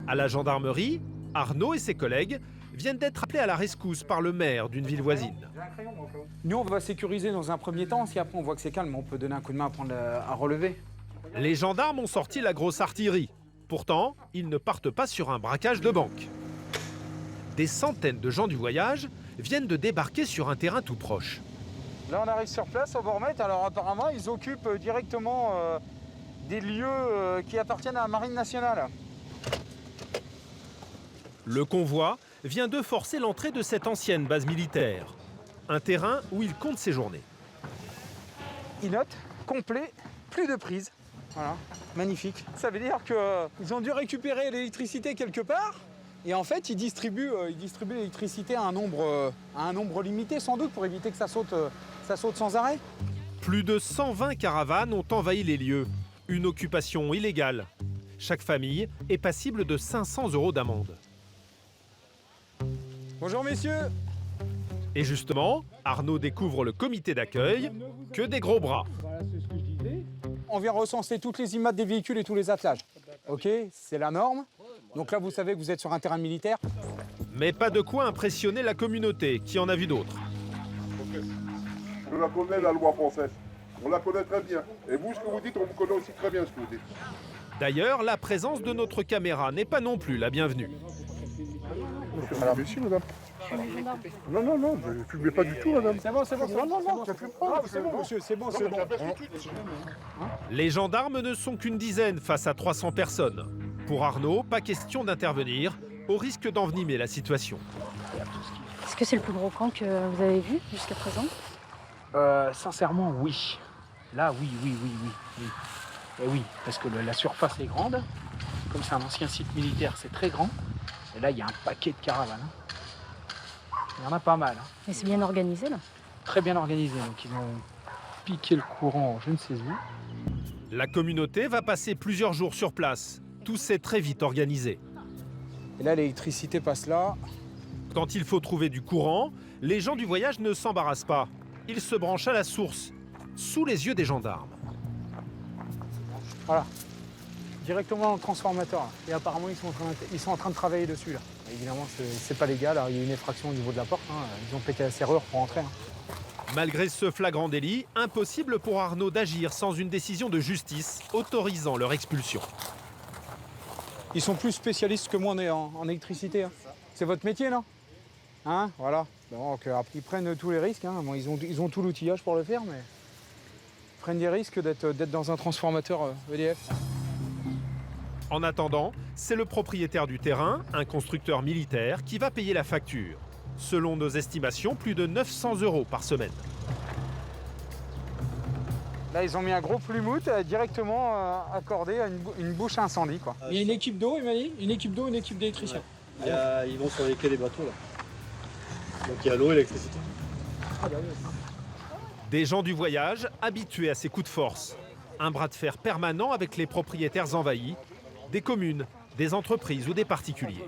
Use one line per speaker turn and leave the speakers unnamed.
À la gendarmerie, Arnaud et ses collègues viennent d'être appelés à la rescousse par le maire d'une ville voisine.
Nous, on va sécuriser dans un premier temps. Si après on voit que c'est calme, on peut donner un coup de main à prendre à relever.
Les gendarmes ont sorti la grosse artillerie. Pourtant, ils ne partent pas sur un braquage de banque. Des centaines de gens du voyage viennent de débarquer sur un terrain tout proche.
Là, on arrive sur place, on va remettre. Alors apparemment, ils occupent directement des lieux qui appartiennent à la Marine nationale.
Le convoi vient de forcer l'entrée de cette ancienne base militaire. Un terrain où il compte séjourner.
Ils notent complet, plus de prise. Voilà, magnifique. Ça veut dire qu'ils ont dû récupérer l'électricité quelque part. Et en fait, ils distribuent l'électricité à un nombre limité, sans doute, pour éviter que ça saute sans arrêt.
Plus de 120 caravanes ont envahi les lieux. Une occupation illégale. Chaque famille est passible de 500 € d'amende.
Bonjour messieurs.
Et justement, Arnaud découvre le comité d'accueil, que des gros bras.
On vient recenser toutes les IMAT des véhicules et tous les attelages. Ok, c'est la norme. Donc là, vous savez que vous êtes sur un terrain militaire.
Mais pas de quoi impressionner la communauté, qui en a vu d'autres.
Je la connais, la loi française. On la connaît très bien. Et vous, ce que vous dites, on vous connaît aussi très bien ce que vous dites.
D'ailleurs, la présence de notre caméra n'est pas non plus la bienvenue.
Madame, ici, madame. Non, je ne fumez pas du tout, madame.
C'est bon.
Non,
C'est bon, monsieur, c'est bon.
Les gendarmes ne sont qu'une dizaine face à 300 personnes. Pour Arnaud, pas question d'intervenir, au risque d'envenimer la situation.
Est-ce que c'est le plus gros camp que vous avez vu jusqu'à présent?
Sincèrement, oui. Là, oui. Et oui, parce que la surface est grande. Comme c'est un ancien site militaire, c'est très grand. Et là, il y a un paquet de caravanes. Il y en a pas mal.
Mais c'est bien organisé là?
Très bien organisé. Donc ils ont piqué le courant, je ne sais où.
La communauté va passer plusieurs jours sur place. Tout s'est très vite organisé.
Et là, l'électricité passe là.
Quand il faut trouver du courant, les gens du voyage ne s'embarrassent pas. Ils se branchent à la source, sous les yeux des gendarmes.
Voilà. Directement dans le transformateur. Là. Et apparemment, ils sont en train de travailler dessus. Là. Évidemment, c'est pas légal. Alors, il y a une effraction au niveau de la porte. Hein. Ils ont pété la serrure pour entrer. Hein.
Malgré ce flagrant délit, impossible pour Arnaud d'agir sans une décision de justice autorisant leur expulsion.
Ils sont plus spécialistes que moi en électricité. Hein. C'est votre métier, non? Hein? Voilà. Donc, ils prennent tous les risques. Hein. Bon, ils ont tout l'outillage pour le faire, mais ils prennent des risques d'être dans un transformateur EDF.
En attendant, c'est le propriétaire du terrain, un constructeur militaire, qui va payer la facture. Selon nos estimations, plus de 900 € par semaine.
Là, ils ont mis un gros plumouth directement accordé à une bouche à incendie. Quoi.
Il y a une équipe d'eau, il m'a dit. Une équipe d'eau, une équipe d'électriciens.
Ils vont sur les quais des bateaux, là. Donc il y a l'eau et l'électricité.
Des gens du voyage habitués à ces coups de force. Un bras de fer permanent avec les propriétaires envahis, des communes, des entreprises ou des particuliers.